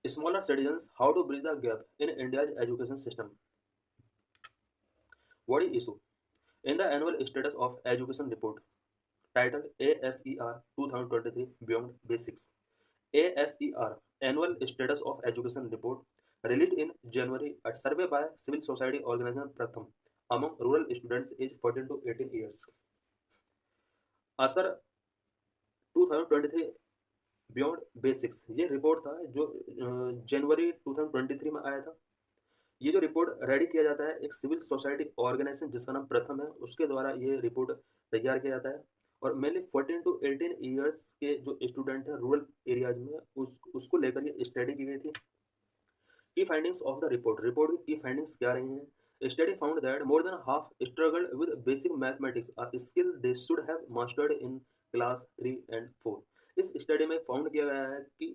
Smaller citizens, how to bridge the gap in India's education system. What is issue? In the annual status of education report titled ASER 2023 Beyond Basics, ASER Annual Status of Education Report released in January, a survey by civil society organization Pratham among rural students aged 14 to 18 years. असर 2023 beyond basics ये report था जो जनवरी 2023 में आया था। ये जो report ready किया जाता है एक सिविल सोसाइटी ऑर्गेनाइजेशन जिसका नाम प्रथम है उसके द्वारा ये रिपोर्ट तैयार किया जाता है और मेनली 14 टू 18 ईयर्स के जो स्टूडेंट हैं रूरल एरियाज में उसको लेकर ये स्टडी की गई थी। की फाइंडिंग्स ऑफ द रिपोर्ट की फाइंडिंग्स क्या रही हैं? Study found that more than half struggled with basic mathematics, a skill they should have mastered in class 3 and 4। इस स्टडी में फाउंड किया गया है कि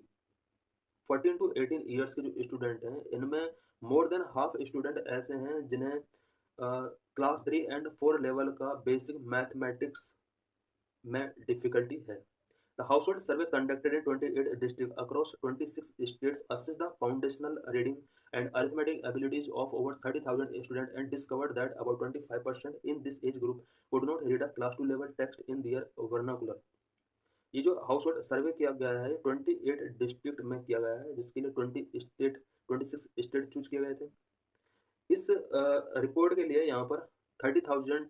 14 टू 18 ईयर्स के जो स्टूडेंट हैं इनमें मोर देन हाफ स्टूडेंट ऐसे हैं जिन्हें क्लास 3 एंड 4 लेवल का बेसिक मैथमेटिक्स में डिफिकल्टी है। The household survey conducted in 28 districts across 26 states assessed the foundational reading and arithmetic abilities of over 30,000 students and discovered that about 25% in this age group could not read a class 2 level text in their vernacular। ये जो house hold सर्वे किया गया है 28 district में किया गया है जिसके लिए 26 स्टेट चूज किए गए थे। इस रिपोर्ट के लिए यहाँ पर 30,000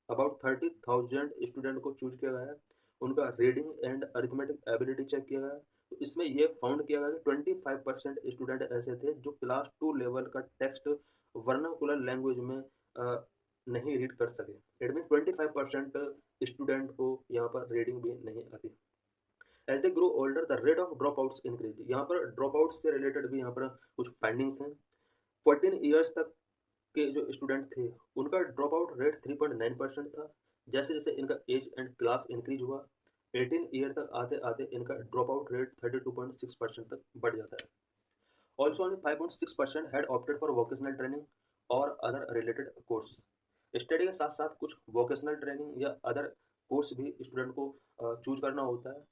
अबाउट 30,000 स्टूडेंट को चूज किया गया है। उनका reading and arithmetic ability check किया गया है। तो इसमें ये फाउंड किया गया कि 25% स्टूडेंट ऐसे थे जो क्लास 2 लेवल का टेक्स्ट वर्नाकुलर लैंग्वेज में नहीं रीड कर सके। इट मीन 25% स्टूडेंट को यहाँ पर रीडिंग भी नहीं आती। As they grow older the rate of drop outs increase. यहाँ पर ड्रॉप आउट से रिलेटेड भी यहाँ पर कुछ फाइंडिंग्स हैं। 14 ईयर्स तक के जो स्टूडेंट थे उनका ड्रॉप आउट रेट 3.9% था। जैसे जैसे इनका एज एंड क्लास इंक्रीज हुआ 18 ईयर तक आते आते इनका ड्रॉप आउट रेट 32.6% तक बढ़ जाता है। Also only 5.6% had opted for vocational training और अदर रिलेटेड कोर्स। स्टडी के साथ साथ कुछ वोकेशनल ट्रेनिंग या अदर कोर्स भी स्टूडेंट को चूज करना होता है।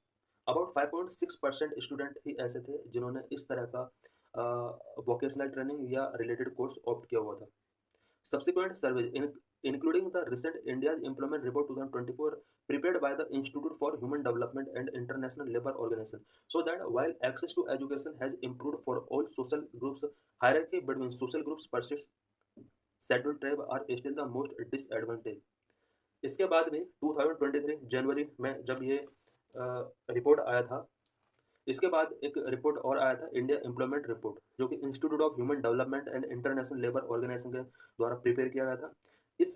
अबाउट 5.6% स्टूडेंट ही ऐसे थे जिन्होंने इस तरह का वोकेशनल ट्रेनिंग या रिलेटेड कोर्स ऑप्ट किया हुआ था। Subsequent surveys, including the recent India's Employment Report 2024, prepared by the Institute for Human Development and International Labour Organization, so that while access to education has improved for all social groups, hierarchy between social groups persists. Scheduled tribe are still the most disadvantaged. इसके बाद भी 2023 जनवरी में जब ये report आया था इसके बाद एक रिपोर्ट और आया था इंडिया एम्प्लॉयमेंट रिपोर्ट जो कि institute of human development and international labour organization के द्वारा प्रिपेयर किया गया था। इस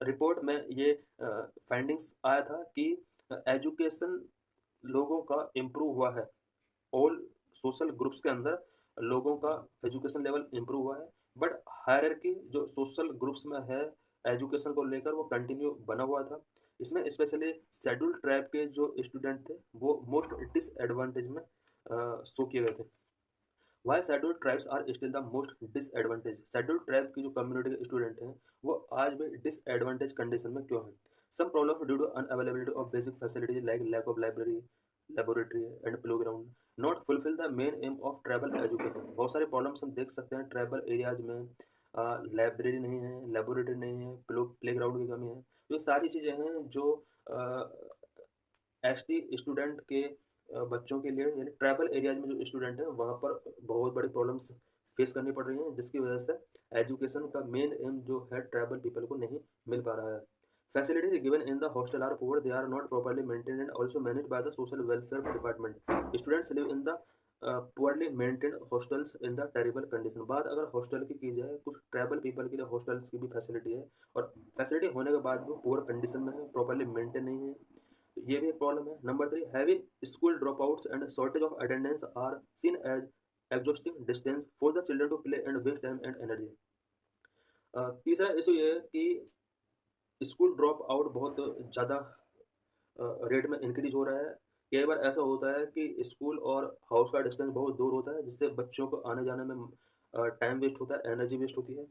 रिपोर्ट में ये फाइंडिंग्स आया था कि एजुकेशन लोगों का इम्प्रूव हुआ है। ऑल सोशल ग्रुप्स के अंदर लोगों का एजुकेशन लेवल इम्प्रूव हुआ है बट हायरार्की जो सोशल ग्रुप्स में है एजुकेशन को लेकर वो कंटिन्यू बना हुआ था। इसमें स्पेशली शेड्यूल ट्राइब के जो स्टूडेंट थे वो मोस्ट डिसएडवांटेज में शो किए गए थे। Why schedule tribes are still the most disadvantage. Schedule tribe की जो कम्युनिटी के स्टूडेंट हैं वो आज भी डिसएडवांटेज कंडीशन में क्यों हैं? Some problem due to unavailability of basic facilities like lack of library laboratory and playground not fulfil the main aim of tribal education. बहुत सारे प्रॉब्लम्स हम देख सकते हैं ट्राइबल एरियाज में। लाइब्रेरी नहीं है, लेबोरेटरी नहीं है, प्ले ग्राउंड की कमी है। ये सारी चीज़ें हैं जो एस टी स्टूडेंट के बच्चों के लिए यानी ट्राइबल एरियाज में जो स्टूडेंट हैं वहाँ पर बहुत बड़ी प्रॉब्लम्स फेस करनी पड़ रही हैं जिसकी वजह से एजुकेशन का मेन एम जो है ट्राइबल पीपल को नहीं मिल पा रहा है। Facilities given in the hostel are poor, they are not properly maintained and also manage by the social welfare department. Students live in the poorly maintained hostels in the terrible condition. बात अगर hostel की जाए कुछ tribal people के लिए hostels की भी facility है और फैसिलिटी होने के बाद वो पुअर कंडीशन में है, प्रॉपर्ली मेंटेन नहीं है। ये भी एक प्रॉब्लम है। Number 3, heavy school drop outs and shortage of attendance are seen as exhausting distance for the children to play and waste time and energy. तीसरा इशू ये है कि स्कूल ड्रॉप आउट बहुत ज़्यादा रेट में इंक्रीज हो रहा है। कई बार ऐसा होता है कि स्कूल और हाउस का डिस्टेंस बहुत दूर होता है जिससे बच्चों को आने जाने में टाइम वेस्ट होता है, एनर्जी वेस्ट होती है।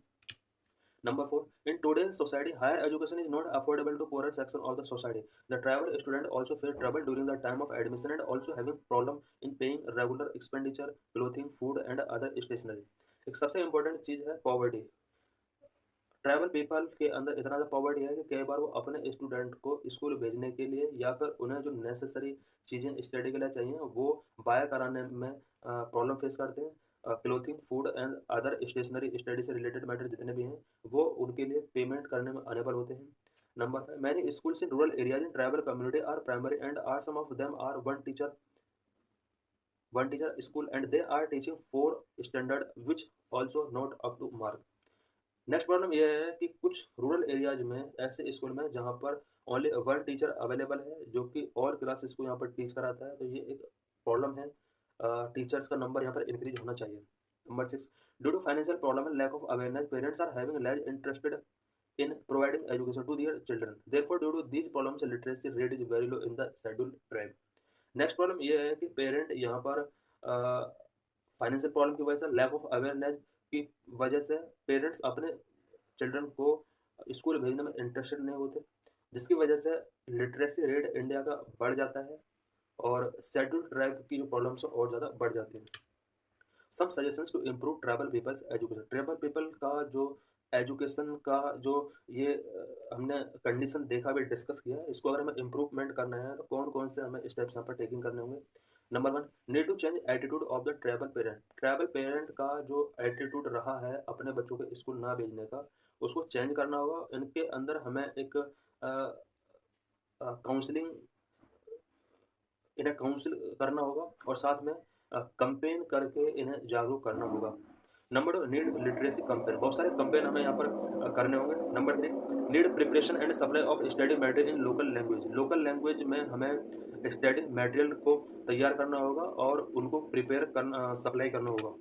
Number four, in today's society, higher education is not affordable to poorer section of the society. The travel student also face trouble during the time of admission and also having problem in paying regular expenditure, clothing, food and other stationery. एक सबसे important चीज़ है poverty. Travel people के अंदर इतना ज़्यादा poverty है कि कई बार वो अपने स्टूडेंट को स्कूल भेजने के लिए या फिर उन्हें जो नेसेसरी चीज़ें स्टडी के लिए चाहिए वो बाय कराने में प्रॉब्लम फेस करते हैं। Clothing, food and other stationery study से रिलेटेड मैटर जितने भी हैं वो उनके लिए पेमेंट करने में अनेबल होते हैं। Number 5, many schools in rural areas in tribal community are primary and are some of them are one teacher school and they are teaching 4 standard which also not up to mark. Next problem यह है कि कुछ rural areas में ऐसे school में जहाँ पर only 1 teacher available है जो कि और क्लासेस को यहाँ पर टीच कराता है, तो ये एक प्रॉब्लम है। टीचर्स का नंबर यहाँ पर इंक्रीज होना चाहिए। Number 6, due to financial problem and lack of awareness parents are having less interested in providing education to their children. Therefore, due to these problems, literacy rate is very low in the scheduled tribe. Next problem ये है कि parent यहाँ पर financial problem की वजह से, lack of awareness की वजह से पेरेंट्स अपने चिल्ड्रन को स्कूल भेजने में इंटरेस्टेड नहीं होते, जिसकी वजह से लिटरेसी रेट इंडिया का बढ़ जाता है और शेड्यूल्ड ट्राइब की जो प्रॉब्लम्स और ज़्यादा बढ़ जाती हैं। Some suggestions to improve tribal peoples education. Tribal people का जो एजुकेशन का जो ये हमने कंडीशन देखा भी डिस्कस किया है, इसको अगर हमें इम्प्रूवमेंट करना है तो कौन कौन से हमें स्टेप्स यहाँ पर टेकिंग करने होंगे। Number 1, need to change attitude of the tribal parent. Tribal parent का जो एटीट्यूड रहा है अपने बच्चों को स्कूल ना भेजने का, उसको चेंज करना होगा। इनके अंदर हमें एक काउंसलिंग, इन्हें काउंसिल करना होगा और साथ में कंपेन करके इन्हें जागरूक करना होगा। Number 2, need literacy campaign. बहुत सारे कंपेन हमें यहाँ पर करने होंगे। Number 3, need preparation and supply of study material in local language. Local language में हमें स्टडी मटेरियल को तैयार करना होगा और उनको प्रिपेयर करना, सप्लाई करना होगा।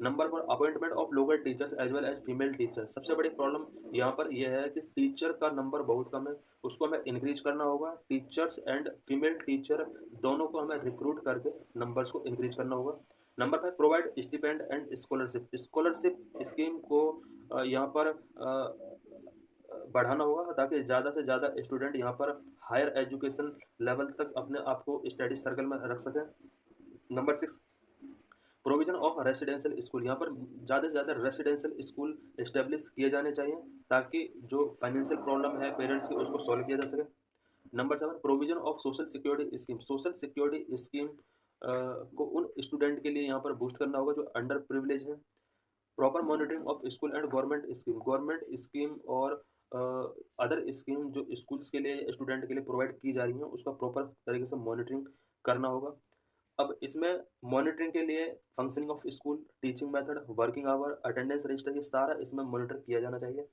Number 4, appointment of local teachers as well as female teachers. सबसे बड़ी प्रॉब्लम यहाँ पर यह है कि टीचर का नंबर बहुत कम है, उसको हमें इंक्रीज करना होगा। टीचर्स एंड फीमेल टीचर दोनों को हमें रिक्रूट करके नंबर्स को इंक्रीज करना होगा। Number 5, provide stipend and scholarship. Scholarship scheme को यहाँ पर बढ़ाना होगा ताकि ज़्यादा से ज़्यादा स्टूडेंट यहाँ पर हायर एजुकेशन लेवल तक अपने आप को स्टडी सर्कल में रख सकें। Number 6, provision of residential school. यहाँ पर ज़्यादा से ज़्यादा रेसिडेंशियल स्कूल इस्टेब्लिश किए जाने चाहिए ताकि जो फाइनेंशियल प्रॉब्लम है पेरेंट्स की उसको सॉल्व किया जा सके। Number 7, provision of social security scheme. Social security scheme को उन स्टूडेंट के लिए यहाँ पर बूस्ट करना होगा जो अंडर प्रिविलेज हैं। Proper monitoring of school and government scheme और अदर स्कीम जो स्कूल्स के लिए स्टूडेंट के लिए प्रोवाइड की जा रही हैं उसका प्रॉपर तरीके से मॉनिटरिंग करना होगा। अब इसमें मॉनिटरिंग के लिए functioning of school, teaching method, working hour, attendance register, ये सारा इसमें मॉनिटर किया जाना चाहिए।